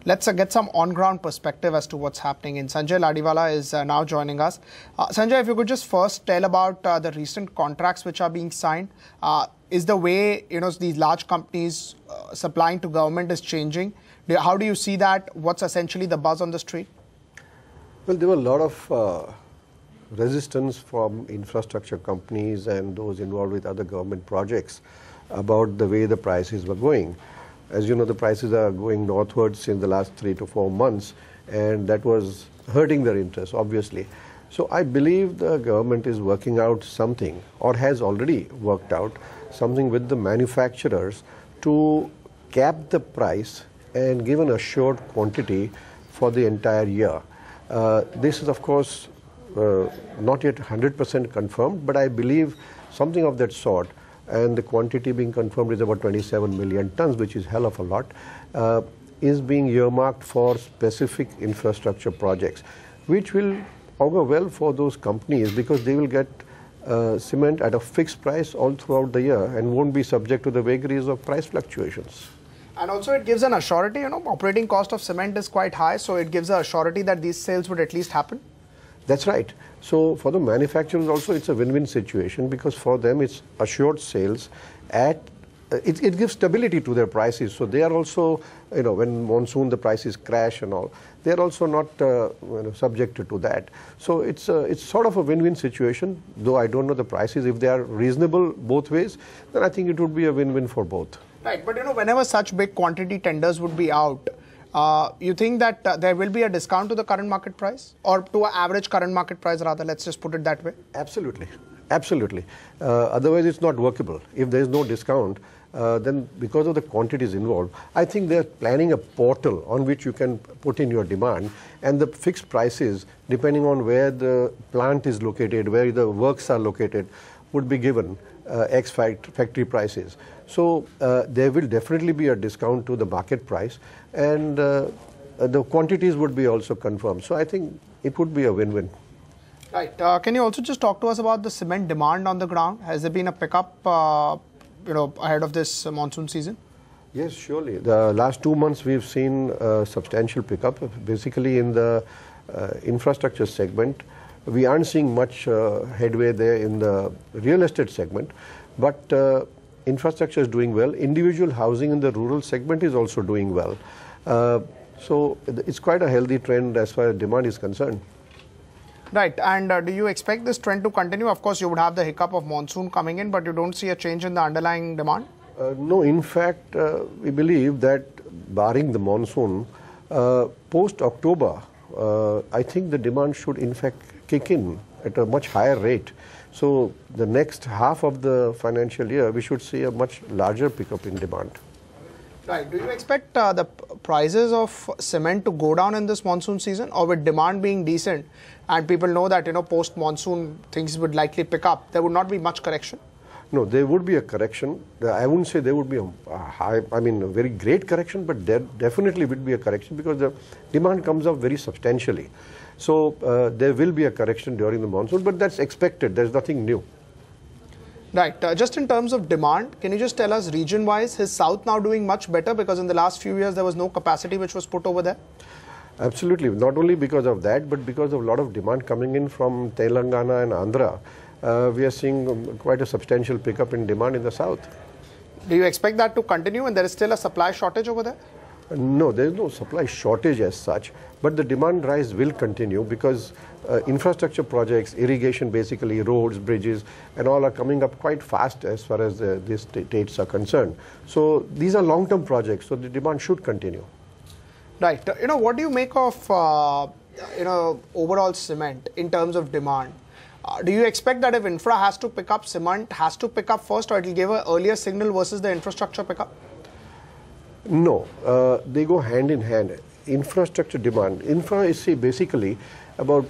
Let's get some on-ground perspective as to what's happening. And Sanjay Ladiwala is now joining us. Sanjay, if you could just first tell about the recent contracts which are being signed. Is the way these large companies supplying to government is changing? How do you see that? What's essentially the buzz on the street? Well, there were a lot of resistance from infrastructure companies and those involved with other government projects about the way the prices were going. As you know, the prices are going northwards in the last 3 to 4 months, and that was hurting their interest, obviously. So I believe the government is working out something, or has already worked out something with the manufacturers to cap the price and give an assured quantity for the entire year. This is, of course, not yet 100% confirmed, but I believe something of that sort, and the quantity being confirmed is about 27 million tons, which is hell of a lot, is being earmarked for specific infrastructure projects, which will augur well for those companies because they will get cement at a fixed price all throughout the year and won't be subject to the vagaries of price fluctuations. And also it gives an assurity, operating cost of cement is quite high, so it gives a assurity that these sales would at least happen. That's right. So for the manufacturers also it's a win-win situation because for them it's assured sales at it gives stability to their prices. So they are also, when monsoon the prices crash and all, they are also not subjected to that. So it's sort of a win-win situation, though I don't know the prices. If they are reasonable both ways, then I think it would be a win-win for both. Right, but whenever such big quantity tenders would be out, you think that there will be a discount to the current market price or to an average current market price rather, let's just put it that way? Absolutely. Absolutely. Otherwise it's not workable. If there is no discount, then because of the quantities involved, I think they're planning a portal on which you can put in your demand and the fixed prices, depending on where the plant is located, where the works are located, would be given factory prices. So there will definitely be a discount to the market price and the quantities would be also confirmed. So I think it would be a win-win. Right. Can you also just talk to us about the cement demand on the ground? Has there been a pickup ahead of this monsoon season? Yes, surely. The last 2 months we've seen a substantial pickup, basically in the infrastructure segment. We aren't seeing much headway there in the real estate segment, but infrastructure is doing well. Individual housing in the rural segment is also doing well. So it's quite a healthy trend as far as demand is concerned. Right, and do you expect this trend to continue? Of course, you would have the hiccup of monsoon coming in, but you don't see a change in the underlying demand? No, in fact, we believe that barring the monsoon, post-October, I think the demand should in fact kick in at a much higher rate. So the next half of the financial year, we should see a much larger pickup in demand. Right. Do you expect the prices of cement to go down in this monsoon season, or with demand being decent and people know that post-monsoon things would likely pick up, there would not be much correction? No, there would be a correction. I wouldn't say there would be a very great correction, but there definitely would be a correction because the demand comes up very substantially. So there will be a correction during the monsoon, but that's expected. There's nothing new. Right. Just in terms of demand, can you just tell us region-wise, is South now doing much better because in the last few years there was no capacity which was put over there? Absolutely. Not only because of that, but because of a lot of demand coming in from Telangana and Andhra. We are seeing quite a substantial pickup in demand in the South. Do you expect that to continue and there is still a supply shortage over there? No, there is no supply shortage as such, but the demand rise will continue because infrastructure projects, irrigation basically, roads, bridges and all are coming up quite fast as far as these states are concerned. So these are long-term projects, so the demand should continue. Right. What do you make of, overall cement in terms of demand? Do you expect that if infra has to pick up, cement has to pick up first, or it will give an earlier signal versus the infrastructure pickup? No, they go hand in hand. Infrastructure demand. Infra is basically about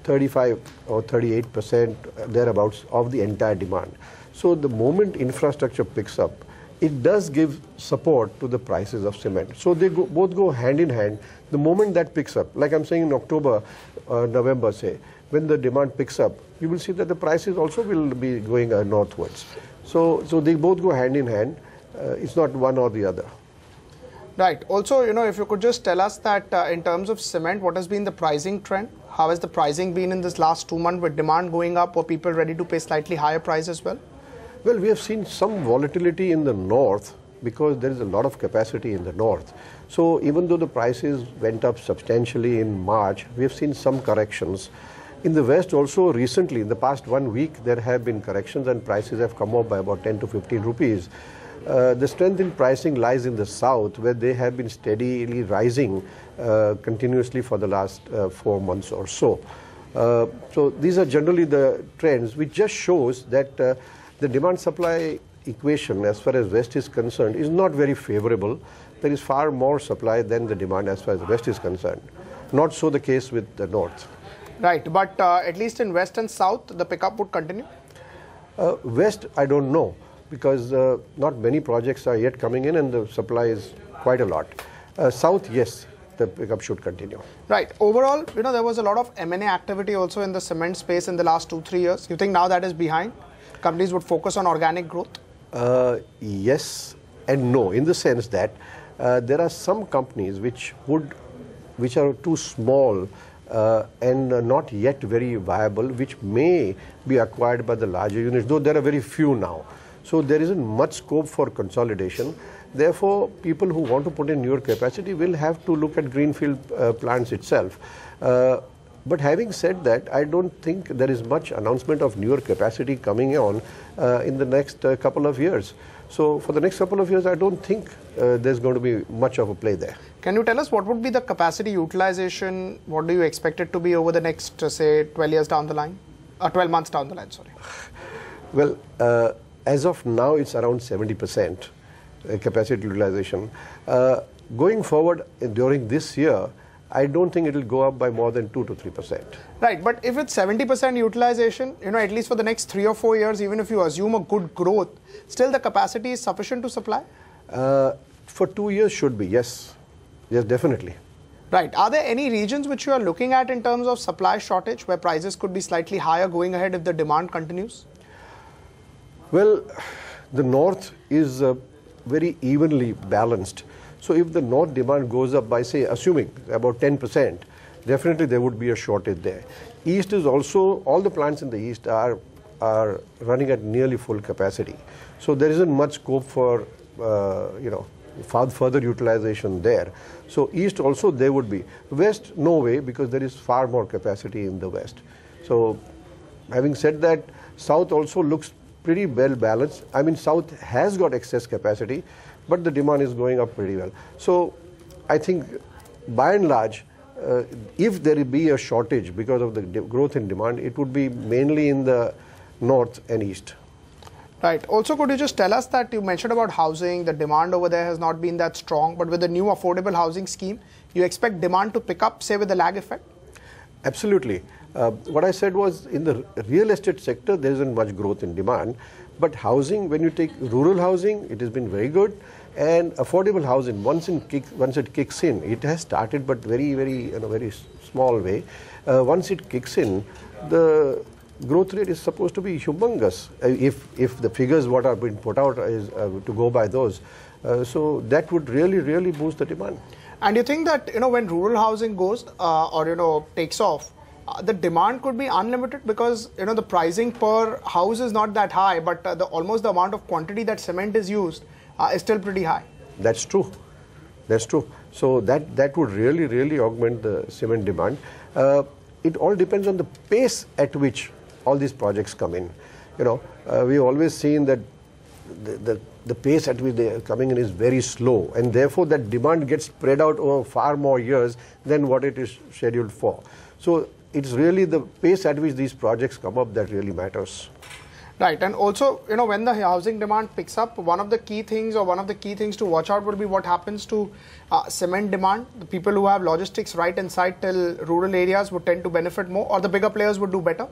35 or 38% thereabouts of the entire demand. So the moment infrastructure picks up, it does give support to the prices of cement. So they both go hand in hand. The moment that picks up, like I'm saying in October, November say, when the demand picks up, you will see that the prices also will be going northwards. So they both go hand in hand. It's not one or the other. Right. Also, if you could just tell us that in terms of cement, what has been the pricing trend? How has the pricing been in this last 2 months with demand going up? Were people ready to pay slightly higher price as well? Well, we have seen some volatility in the north because there is a lot of capacity in the north. So even though the prices went up substantially in March, we have seen some corrections. In the west also recently, in the past 1 week, there have been corrections and prices have come up by about 10 to 15 rupees. The strength in pricing lies in the south, where they have been steadily rising continuously for the last 4 months or so. So these are generally the trends, which just shows that the demand-supply equation as far as West is concerned is not very favorable. There is far more supply than the demand as far as the West is concerned. Not so the case with the North. Right, but at least in West and South, the pickup would continue? West, I don't know, because not many projects are yet coming in and the supply is quite a lot. South, yes, the pickup should continue. Right. Overall, there was a lot of M&A activity also in the cement space in the last 2-3 years. You think now that is behind? Companies would focus on organic growth? Yes and no, in the sense that there are some companies which are too small and not yet very viable, which may be acquired by the larger units, though there are very few now. So there isn't much scope for consolidation. Therefore, people who want to put in newer capacity will have to look at greenfield plants itself. But having said that, I don't think there is much announcement of newer capacity coming on in the next couple of years. So for the next couple of years, I don't think there's going to be much of a play there. Can you tell us what would be the capacity utilization? What do you expect it to be over the next, say, 12 years down the line? 12 months down the line, sorry. Well, as of now, it's around 70% capacity utilization. Going forward during this year, I don't think it will go up by more than 2 to 3%. Right, but if it's 70% utilization, at least for the next 3 or 4 years, even if you assume a good growth, still the capacity is sufficient to supply? For 2 years should be, yes. Yes, definitely. Right. Are there any regions which you are looking at in terms of supply shortage where prices could be slightly higher going ahead if the demand continues? Well, the north is very evenly balanced. So if the north demand goes up by, say, assuming about 10%, definitely there would be a shortage there. East is also, all the plants in the east are running at nearly full capacity. So there isn't much scope for, further utilization there. So east also there would be. West, no way, because there is far more capacity in the west. So having said that, south also looks pretty well balanced. I mean, south has got excess capacity, but the demand is going up pretty well. So I think by and large, if there be a shortage because of the growth in demand, it would be mainly in the north and east. Right. Also, could you just tell us that you mentioned about housing, the demand over there has not been that strong, but with the new affordable housing scheme, you expect demand to pick up, say, with the lag effect? Absolutely. What I said was in the real estate sector, there isn't much growth in demand. But housing, when you take rural housing, it has been very good. And affordable housing, once it kicks in, it has started, but very, very small way. Once it kicks in, the growth rate is supposed to be humongous. If the figures what are being put out is to go by those, so that would really boost the demand. And you think that when rural housing goes or takes off, the demand could be unlimited because the pricing per house is not that high, but almost the amount of quantity that cement is used is still pretty high. That's true. That's true. So that would really augment the cement demand. It all depends on the pace at which all these projects come in. We've always seen that the pace at which they are coming in is very slow, and therefore that demand gets spread out over far more years than what it is scheduled for. So it's really the pace at which these projects come up that really matters. Right, and also, when the housing demand picks up, one of the key things to watch out would be what happens to cement demand. The people who have logistics right inside till rural areas would tend to benefit more, or the bigger players would do better?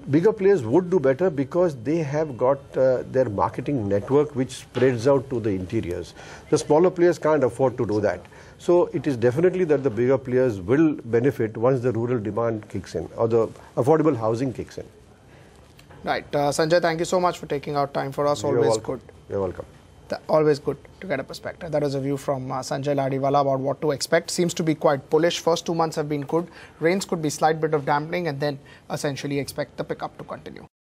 Bigger players would do better because they have got their marketing network which spreads out to the interiors. The smaller players can't afford to do that. So it is definitely that the bigger players will benefit once the rural demand kicks in or the affordable housing kicks in. Right. Sanjay, thank you so much for taking out time for us. Always good. You're welcome. Always good to get a perspective. That was a view from Sanjay Ladiwala about what to expect. Seems to be quite bullish. First 2 months have been good. Rains could be slight bit of dampening and then essentially expect the pickup to continue.